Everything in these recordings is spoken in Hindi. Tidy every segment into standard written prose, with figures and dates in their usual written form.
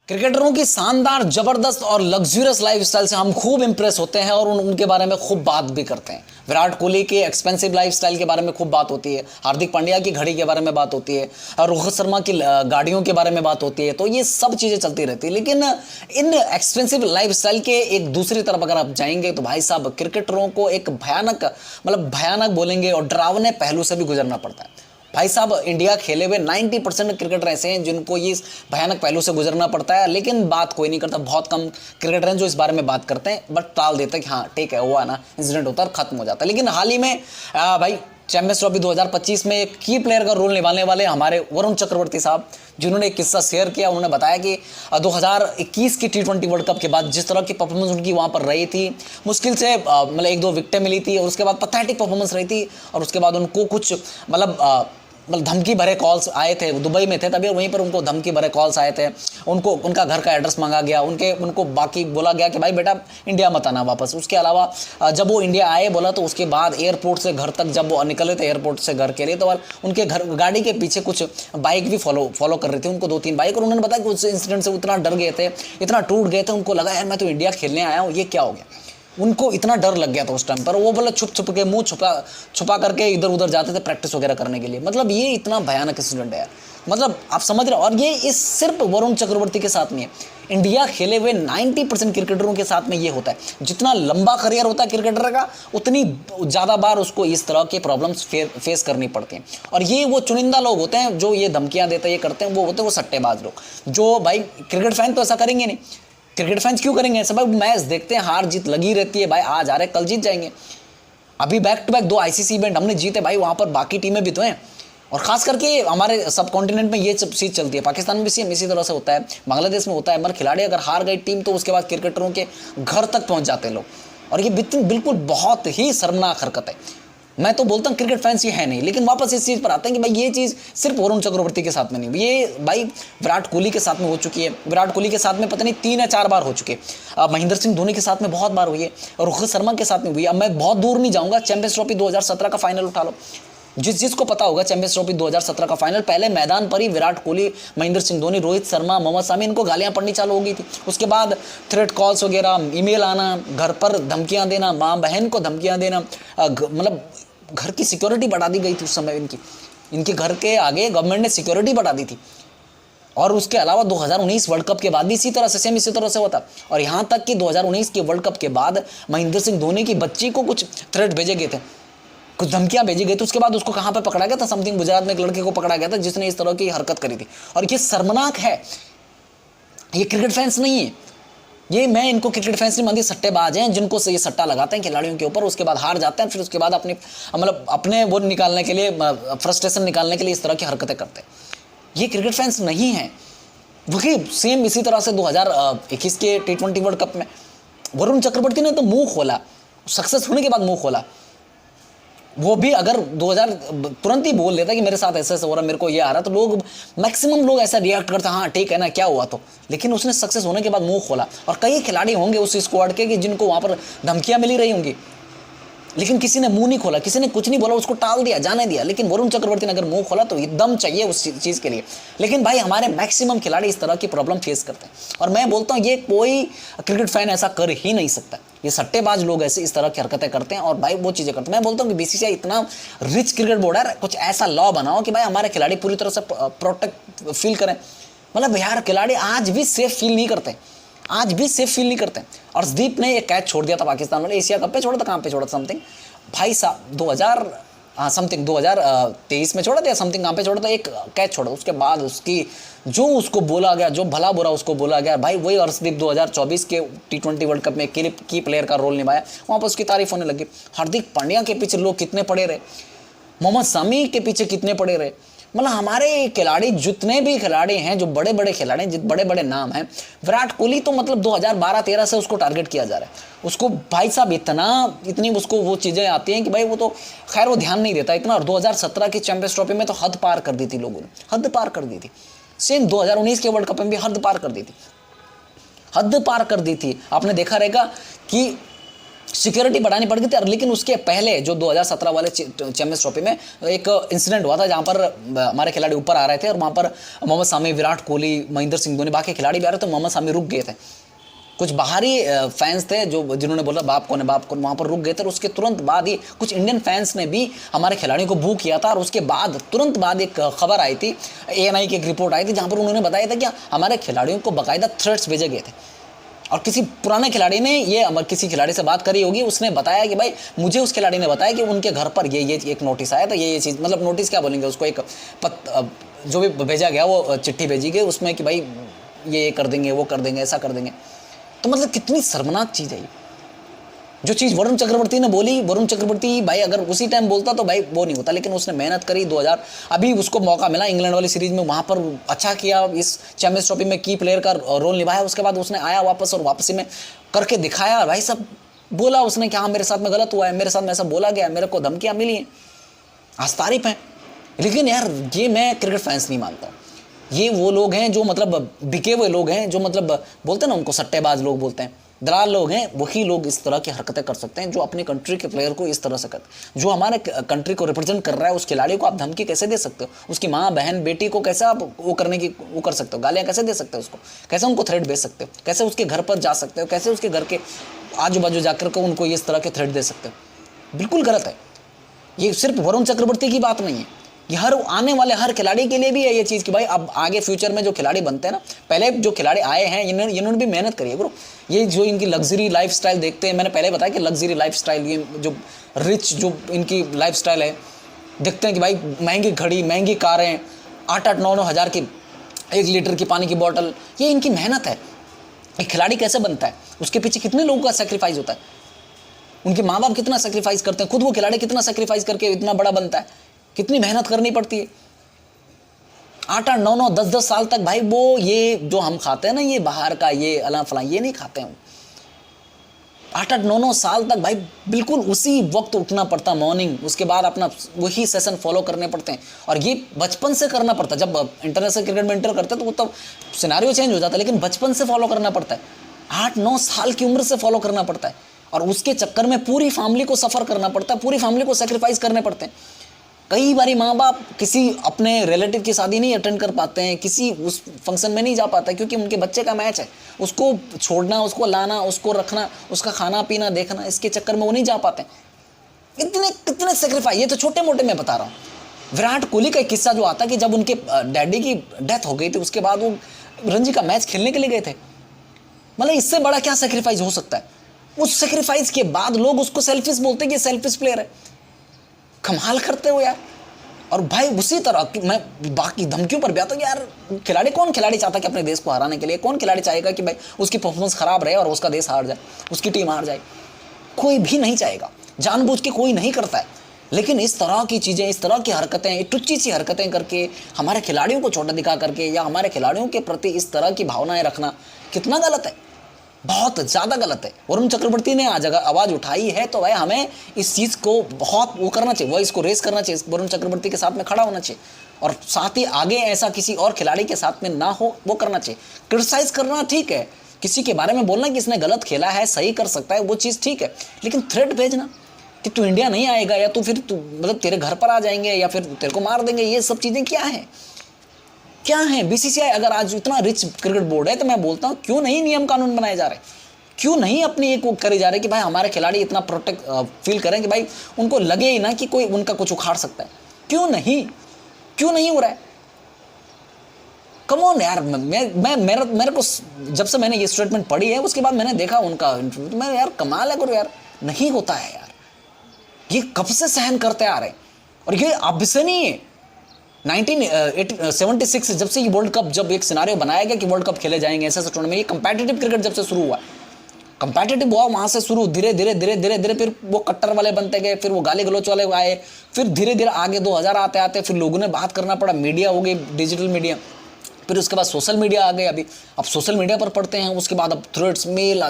क्रिकेटरों की शानदार, जबरदस्त और लग्जूरियस लाइफस्टाइल से हम खूब इंप्रेस होते हैं और उनके बारे में खूब बात भी करते हैं। विराट कोहली के एक्सपेंसिव लाइफस्टाइल के बारे में खूब बात होती है, हार्दिक पांड्या की घड़ी के बारे में बात होती है और रोहित शर्मा की गाड़ियों के बारे में बात होती है। तो ये सब चीज़ें चलती रहती है। लेकिन इन एक्सपेंसिव लाइफस्टाइल के एक दूसरी तरफ अगर आप जाएंगे तो भाई साहब क्रिकेटरों को एक भयानक बोलेंगे और डरावने पहलू से भी गुजरना पड़ता है। भाई साहब इंडिया खेले हुए 90% क्रिकेटर ऐसे हैं जिनको ये भयानक पहलू से गुजरना पड़ता है, लेकिन बात कोई नहीं करता। बहुत कम क्रिकेटर हैं जो इस बारे में बात करते हैं, बट टाल देते हैं कि हाँ ठीक है हुआ ना, इंसिडेंट होता है और खत्म हो जाता है। लेकिन हाल ही में भाई चैंपियंस ट्रॉफी 2025 में एक की प्लेयर का रोल निभाने वाले हमारे वरुण चक्रवर्ती साहब, जिन्होंने एक किस्सा शेयर किया। उन्होंने बताया कि 2021 की T20 वर्ल्ड कप के बाद जिस तरह की परफॉर्मेंस उनकी वहाँ पर रही थी, मुश्किल से मतलब 1-2 विकेटें मिली थी और उसके बाद पैथेटिक परफॉर्मेंस रही थी और उसके बाद उनको कुछ धमकी भरे कॉल्स आए थे। दुबई में थे तभी, वहीं पर उनको धमकी भरे कॉल्स आए थे। उनका घर का एड्रेस मांगा गया, उनको बाकी बोला गया कि भाई बेटा इंडिया मत आना वापस। उसके अलावा जब वो इंडिया आए बोला तो उसके बाद एयरपोर्ट से घर तक जब वो निकले थे एयरपोर्ट से घर के लिए, तो उनके घर गाड़ी के पीछे कुछ बाइक भी फॉलो कर रही थी उनको, 2-3 बाइक। और उन्होंने बताया कि उस इंसिडेंट से इतना डर गए थे, इतना टूट गए थे, उनको लगा यार मैं तो इंडिया खेलने आया हूँ, ये क्या हो गया। उनको इतना डर लग गया था उस टाइम पर। वो बोले छुप के मुंह छुपा करके इधर उधर जाते थे प्रैक्टिस वगैरह करने के लिए। मतलब ये इतना भयानक इंसिडेंट है यार, मतलब आप समझ रहे हो। और ये इस सिर्फ वरुण चक्रवर्ती के साथ नहीं है, इंडिया खेले हुए 90% क्रिकेटरों के साथ में ये होता है। जितना लंबा करियर होता है क्रिकेटर का, उतनी ज़्यादा बार उसको इस तरह के प्रॉब्लम्स फेस करनी पड़ती हैं। और ये वो चुनिंदा लोग होते हैं जो ये धमकियाँ देते हैं, ये करते हैं, वो होते हैं वो सट्टेबाज लोग, जो भाई क्रिकेट फैन तो ऐसा करेंगे नहीं। क्रिकेट फैंस क्यों करेंगे ऐसा भाई? मैच देखते हैं, हार जीत लगी रहती है भाई, आज आ रहे कल जीत जाएंगे। अभी back to back 2 ICC event हमने जीते भाई, वहाँ पर बाकी टीमें भी तो हैं। और खास करके हमारे सब कॉन्टिनेंट में ये सब चीज़ चलती है। पाकिस्तान में भी सेम इसी तरह से होता है, बांग्लादेश में होता है। मगर खिलाड़ी अगर हार गई टीम तो उसके बाद क्रिकेटरों के घर तक पहुँच जाते हैं लोग। और ये बिल्कुल बहुत ही शर्मनाक हरकत है। मैं तो बोलता हूँ क्रिकेट फैंस ये है नहीं, लेकिन वापस इस चीज़ पर आते हैं कि भाई ये चीज़ सिर्फ वरुण चक्रवर्ती के साथ में नहीं, ये भाई विराट कोहली के साथ में हो चुकी है। विराट कोहली के साथ में पता नहीं 3 या 4 बार हो चुके हैं। महेंद्र सिंह धोनी के साथ में बहुत बार हुई है और रोहित शर्मा के साथ में हुई है। अब मैं बहुत दूर नहीं जाऊँगा, चैंपियंस ट्रॉफी 2017 का फाइनल उठा लो। जिसको पता होगा चैंपियंस ट्रॉफी 2017 का फाइनल, पहले मैदान पर ही विराट कोहली, महेंद्र सिंह धोनी, रोहित शर्मा, मोहम्मद शामी, इनको गालियां पड़नी चालू हो गई थी। उसके बाद थ्रेट कॉल्स वगैरह, ईमेल आना, घर पर धमकियां देना, माँ बहन को धमकियां देना, मतलब घर की सिक्योरिटी बढ़ा दी गई थी उस समय। इनके घर के आगे गवर्नमेंट ने सिक्योरिटी बढ़ा दी थी। और उसके अलावा 2019 वर्ल्ड कप के बाद भी इसी तरह से होता। और यहाँ तक कि 2019 के वर्ल्ड कप के बाद महेंद्र सिंह धोनी की बच्ची को कुछ थ्रेट भेजे गए थे, कुछ धमकियां भेजी गई थी। उसके बाद उसको कहाँ पे पकड़ा गया था? समथिंग गुजरात में एक लड़के को पकड़ा गया था जिसने इस तरह की हरकत करी थी। और ये शर्मनाक है, ये क्रिकेट फैंस नहीं है, ये मैं इनको क्रिकेट फैंस नहीं मानती, सट्टेबाज हैं जिनको से ये सट्टा लगाते हैं खिलाड़ियों के ऊपर। उसके बाद हार जाते हैं, फिर उसके बाद अपने वो निकालने के लिए, फ्रस्ट्रेशन निकालने के लिए इस तरह की हरकतें करते हैं। ये क्रिकेट फैंस नहीं है। वही सेम इसी तरह से 2021 के T20 वर्ल्ड कप में वरुण चक्रवर्ती ने तो मुंह खोला, सक्सेस होने के बाद मुंह खोला। वो भी अगर 2000 तुरंत ही बोल देता कि मेरे साथ ऐसा हो रहा, मेरे को ये आ रहा, तो लोग मैक्सिमम लोग ऐसा रिएक्ट करते हाँ ठीक है ना, क्या हुआ तो। लेकिन उसने सक्सेस होने के बाद मुंह खोला। और कई खिलाड़ी होंगे उस स्क्वाड के कि जिनको वहाँ पर धमकियाँ मिली रही होंगी, लेकिन किसी ने मुंह नहीं खोला, किसी ने कुछ नहीं बोला, उसको टाल दिया, जाने दिया। लेकिन वरुण चक्रवर्ती ने अगर मुंह खोला तो दम चाहिए उस चीज़ के लिए। लेकिन भाई हमारे मैक्सिमम खिलाड़ी इस तरह की प्रॉब्लम फेस करते हैं। और मैं बोलता हूँ ये कोई क्रिकेट फैन ऐसा कर ही नहीं सकता। ये सट्टेबाज लोग ऐसे इस तरह की हरकतें करते हैं और भाई वो चीज़ें करते हैं। मैं बोलता हूँ कि BCCI इतना रिच क्रिकेट बोर्ड है, कुछ ऐसा लॉ बनाओ कि भाई हमारे खिलाड़ी पूरी तरह से प्रोटेक्ट फील करें। मतलब यार खिलाड़ी आज भी सेफ फील नहीं करते, आज भी सेफ फील नहीं करते। और अर्शदीप ने एक कैच छोड़ दिया था पाकिस्तान वाले, एशिया कप पे छोड़ा था, कहाँ पे छोड़ा था समथिंग भाई साहब 2023 में छोड़ा था समथिंग, कहाँ पे छोड़ा था, एक कैच छोड़ा। उसके बाद जो उसको बोला गया, जो भला बुरा उसको बोला गया, भाई वही अर्शदीप 2024 के T20 वर्ल्ड कप में की प्लेयर का रोल निभाया, वहाँ पर उसकी तारीफ होने लगी। हार्दिक पांड्या के पीछे लोग कितने पड़े रहे, मोहम्मद शामी के पीछे कितने पड़े रहे। मतलब हमारे खिलाड़ी, जितने भी खिलाड़ी हैं, जो बड़े बड़े खिलाड़ी हैं, बड़े बड़े नाम हैं, विराट कोहली तो मतलब 2012-13 से उसको टारगेट किया जा रहा है। उसको भाई साहब इतनी उसको वो चीज़ें आती हैं कि भाई वो तो खैर वो ध्यान नहीं देता इतना। और 2017 की चैंपियंस ट्रॉफी में तो हद पार कर दी थी लोगों ने, हद पार कर दी थी। सेम 2019 के वर्ल्ड कप में भी हद पार कर दी थी, हद पार कर दी थी। आपने देखा रहेगा कि सिक्योरिटी बढ़ानी पड़ गई थी। लेकिन उसके पहले जो 2017 वाले चैंपियंस ट्रॉफी में एक इंसिडेंट हुआ था जहां पर हमारे खिलाड़ी ऊपर आ रहे थे और वहां पर मोहम्मद शामी, विराट कोहली, महेंद्र सिंह धोनी, बाकी खिलाड़ी भी आ रहे थे। मोहम्मद शामी रुक गए थे, कुछ बाहरी फैंस थे जो जिन्होंने बोला बाप कौन है, बाप कौन, वहाँ पर रुक गए थे। और उसके तुरंत बाद ही कुछ इंडियन फैंस ने भी हमारे खिलाड़ियों को बू किया था। और उसके बाद तुरंत बाद एक खबर आई थी, ANI की एक रिपोर्ट आई थी जहाँ पर उन्होंने बताया था कि हमारे खिलाड़ियों को बाकायदा थ्रेट्स भेजे गए थे। और किसी पुराने खिलाड़ी ने किसी खिलाड़ी से बात करी होगी, उसने बताया कि भाई मुझे उस खिलाड़ी ने बताया कि उनके घर पर ये एक नोटिस आया था, ये चीज़, मतलब नोटिस क्या बोलेंगे उसको, एक जो भी भेजा गया वो चिट्ठी भेजी गई उसमें कि भाई ये कर देंगे, वो कर देंगे, ऐसा कर देंगे। तो मतलब कितनी शर्मनाक चीज़ है ये। जो चीज़ वरुण चक्रवर्ती ने बोली, वरुण चक्रवर्ती भाई अगर उसी टाइम बोलता तो भाई वो नहीं होता, लेकिन उसने मेहनत करी। 2000 अभी उसको मौका मिला इंग्लैंड वाली सीरीज में, वहाँ पर अच्छा किया, इस चैंपियंस ट्रॉफी में की प्लेयर का रोल निभाया। उसके बाद उसने आया वापस और वापसी में करके दिखाया भाई, सब बोला उसने कि हाँ मेरे साथ में गलत हुआ है, मेरे साथ में ऐसा बोला गया, मेरे को धमकियाँ मिली हैं, आज तारीफ है। लेकिन यार ये मैं क्रिकेट फैंस नहीं मानता। ये वो लोग हैं जो मतलब बिके हुए लोग हैं, जो मतलब बोलते हैं ना उनको सट्टेबाज लोग बोलते हैं, दलाल लोग हैं। वही लोग इस तरह की हरकतें कर सकते हैं जो अपनी कंट्री के प्लेयर को इस तरह से करते हैं। जो हमारे कंट्री को रिप्रेजेंट कर रहा है उस खिलाड़ी को आप धमकी कैसे दे सकते हो? उसकी माँ, बहन, बेटी को कैसे आप वो कर सकते हो? गालियाँ कैसे दे सकते हो उसको? कैसे उनको थ्रेट भेज सकते हो? कैसे उसके घर पर जा सकते हो? कैसे उसके घर के आजू बाजू जाकर के उनको इस तरह के थ्रेट दे सकते हो? बिल्कुल गलत है। ये सिर्फ वरुण चक्रवर्ती की बात नहीं है, ये हर आने वाले हर खिलाड़ी के लिए भी है ये चीज़ कि भाई अब आगे फ्यूचर में जो खिलाड़ी बनते हैं ना, पहले जो खिलाड़ी आए हैं इन्होंने भी मेहनत करी है ब्रो। ये जो इनकी लग्जरी लाइफस्टाइल देखते हैं, मैंने पहले बताया कि लग्जरी लाइफस्टाइल, ये जो रिच जो इनकी लाइफस्टाइल है, देखते हैं कि भाई महंगी घड़ी, महंगी कारें, 8-8, 9-9 हज़ार की 1 लीटर की पानी की बोतल, ये इनकी मेहनत है। एक खिलाड़ी कैसे बनता है, उसके पीछे कितने लोगों का सेक्रीफाइस होता है, उनके माँ बाप कितना सेक्रीफाइस करते हैं, खुद वो खिलाड़ी कितना सेक्रीफाइस करके इतना बड़ा बनता है, कितनी मेहनत करनी पड़ती है। 8-8, 9-9, 10-10 साल तक भाई वो ये जो हम खाते हैं ना, ये बाहर का, ये अला फला, ये नहीं खाते हैं। 8-8, 9-9 साल तक भाई बिल्कुल उसी वक्त उठना पड़ता मॉर्निंग, उसके बाद अपना वही सेशन फॉलो करने पड़ते हैं। और ये बचपन से करना पड़ता है। जब इंटरनेशनल क्रिकेट में एंटर करते हैं तो वो तब सिनारियो चेंज हो जाता है, लेकिन बचपन से फॉलो करना पड़ता है। 8-9 साल की उम्र से फॉलो करना पड़ता है। और उसके चक्कर में पूरी फैमिली को सफ़र करना पड़ता है, पूरी फैमिली को सेक्रीफाइस करने पड़ते हैं। कई बारी माँ बाप किसी अपने रिलेटिव की शादी नहीं अटेंड कर पाते हैं, किसी उस फंक्शन में नहीं जा पाता है क्योंकि उनके बच्चे का मैच है, उसको छोड़ना, उसको लाना, उसको रखना, उसका खाना पीना देखना, इसके चक्कर में वो नहीं जा पाते। कितने सेक्रीफाइस, ये तो छोटे मोटे मैं बता रहा हूँ। विराट कोहली का एक किस्सा जो आता है कि जब उनके डैडी की डेथ हो गई थी, उसके बाद वो रणजी का मैच खेलने के लिए गए थे। मतलब इससे बड़ा क्या सेक्रीफाइस हो सकता है? उस सेक्रीफाइस के बाद लोग उसको सेल्फिश बोलते हैं कि सेल्फिश प्लेयर है। कमाल करते हो यार। और भाई उसी तरह मैं बाकी धमकियों पर भी आता हूँ यार, कौन खिलाड़ी चाहता है कि अपने देश को हराने के लिए? कौन खिलाड़ी चाहेगा कि भाई उसकी परफॉर्मेंस खराब रहे और उसका देश हार जाए, उसकी टीम हार जाए? कोई भी नहीं चाहेगा, जानबूझ के कोई नहीं करता है। लेकिन इस तरह की चीज़ें, इस तरह की हरकतें, टुच्ची सी हरकतें करके हमारे खिलाड़ियों को छोटा दिखा करके या हमारे खिलाड़ियों के प्रति इस तरह की भावनाएं रखना कितना गलत है, बहुत ज़्यादा गलत है। वरुण चक्रवर्ती ने आज अगर आवाज़ उठाई है तो भाई हमें इस चीज़ को बहुत वो करना चाहिए, वो इसको रेस करना चाहिए, वरुण चक्रवर्ती के साथ में खड़ा होना चाहिए। और साथ ही आगे ऐसा किसी और खिलाड़ी के साथ में ना हो, वो करना चाहिए। क्रिटिसाइज़ करना ठीक है, किसी के बारे में बोलना कि इसने गलत खेला है, सही कर सकता है, वो चीज़ ठीक है। लेकिन थ्रेट भेजना कि तू इंडिया नहीं आएगा या तू फिर तू मतलब तेरे घर पर आ जाएंगे या फिर तेरे को मार देंगे, ये सब चीज़ें क्या है, क्या है? बीसीसीआई अगर आज इतना रिच क्रिकेट बोर्ड है तो मैं बोलता हूँ क्यों नहीं नियम कानून बनाए जा रहे, क्यों नहीं अपनी एक वो करे जा रहे कि भाई हमारे खिलाड़ी इतना प्रोटेक्ट फील करें कि भाई उनको लगे ही ना कि कोई उनका कुछ उखाड़ सकता है। क्यों नहीं हो रहा है? कम ऑन यार। मेरे को जब से मैंने ये स्टेटमेंट पढ़ी है उसके बाद मैंने देखा उनका इंटरव्यू, तो मैं यार कमाल है करो यार, नहीं होता है यार। ये कब से सहन करते आ रहे हैं और ये अब से नहीं है। 1976 जब से ये वर्ल्ड कप, जब एक सिनारियो बनाया गया कि वर्ल्ड कप खेले जाएंगे ऐसे टूर्नामेंट, ये कंपेटिटिव क्रिकेट जब से शुरू हुआ, कंपेटिटिव हुआ वहाँ से शुरू, धीरे धीरे फिर वो कट्टर वाले बनते गए, फिर वो गाली गलौच वाले आए, फिर धीरे धीरे आगे 2000 आते आते फिर लोगों ने बात करना पड़ा, मीडिया हो गई, डिजिटल मीडिया, फिर उसके बाद सोशल मीडिया आ गए। अभी अब सोशल मीडिया पर पढ़ते हैं, उसके बाद अब थ्रेड्स, मेल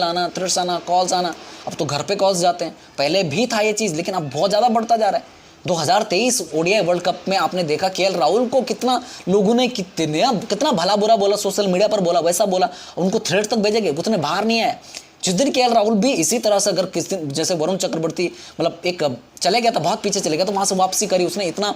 आना, थ्रेड्स आना, कॉल्स आना, अब तो घर पे कॉल्स जाते हैं। पहले भी था ये चीज़ लेकिन अब बहुत ज़्यादा बढ़ता जा रहा है। 2023 ओडीआई वर्ल्ड कप में आपने देखा केएल राहुल को कितना लोगों ने कितना भला बुरा बोला, सोशल मीडिया पर बोला, वैसा बोला, उनको थ्रेड तक भेजे गए, उतने बाहर नहीं आए। जिस दिन केएल राहुल भी इसी तरह से अगर किस दिन जैसे वरुण चक्रवर्ती मतलब एक चले गया था, बहुत पीछे चले गया, तो वहां से वापसी करी, उसने इतना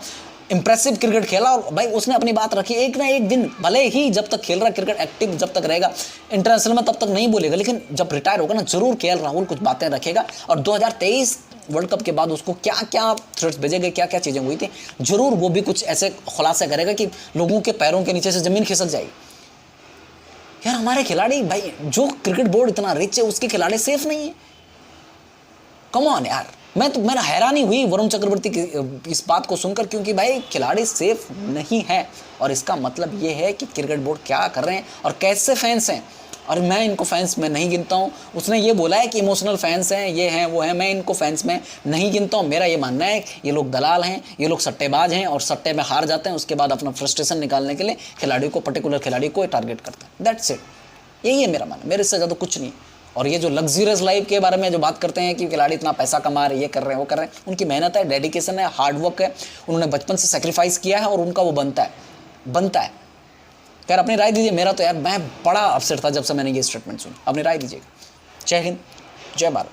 इंप्रेसिव क्रिकेट खेला और भाई उसने अपनी बात रखी। एक ना एक दिन भले ही जब तक खेल रहा क्रिकेट एक्टिव जब तक रहेगा इंटरनेशनल में तब तक नहीं बोलेगा, लेकिन जब रिटायर होगा ना जरूर केएल राहुल कुछ बातें रखेगा। और 2023 वर्ल्ड कप के बाद उसको क्या क्या थ्रेट्स भेजे गए, क्या क्या चीज़ें हुई थी, जरूर वो भी कुछ ऐसे खुलासे करेगा कि लोगों के पैरों के नीचे से जमीन खिसक जाएगी। यार हमारे खिलाड़ी भाई, जो क्रिकेट बोर्ड इतना रिच है उसके खिलाड़ी सेफ नहीं है। कम ऑन यार, मैंने हैरानी हुई वरुण चक्रवर्ती की इस बात को सुनकर, क्योंकि भाई खिलाड़ी सेफ नहीं है और इसका मतलब ये है कि क्रिकेट बोर्ड क्या कर रहे हैं और कैसे फैंस हैं। और मैं इनको फैंस में नहीं गिनता हूँ। उसने ये बोला है कि इमोशनल फैंस हैं, ये हैं वो हैं, मैं इनको फैंस में नहीं गिनता हूँ। मेरा ये मानना है ये लोग दलाल हैं, ये लोग सट्टेबाज हैं और सट्टे में हार जाते हैं, उसके बाद अपना फ्रस्ट्रेशन निकालने के लिए खिलाड़ी को, पर्टिकुलर खिलाड़ी को टारगेट करते हैं। दैट्स इट, यही है मेरा मानना, मेरे से ज़्यादा कुछ नहीं। और ये जो लग्जरियस लाइफ के बारे में जो बात करते हैं कि खिलाड़ी इतना पैसा कमा रहे, ये कर रहे हैं वो कर रहे हैं, उनकी मेहनत है, डेडिकेशन है, हार्डवर्क है, उन्होंने बचपन से सेक्रीफाइस किया है और उनका वो बनता है। यार अपनी राय दीजिए। मेरा तो यार मैं बड़ा अपसेट था जब से मैंने ये स्टेटमेंट सुनी। अपनी राय दीजिएगा। जय हिंद, जय भारत।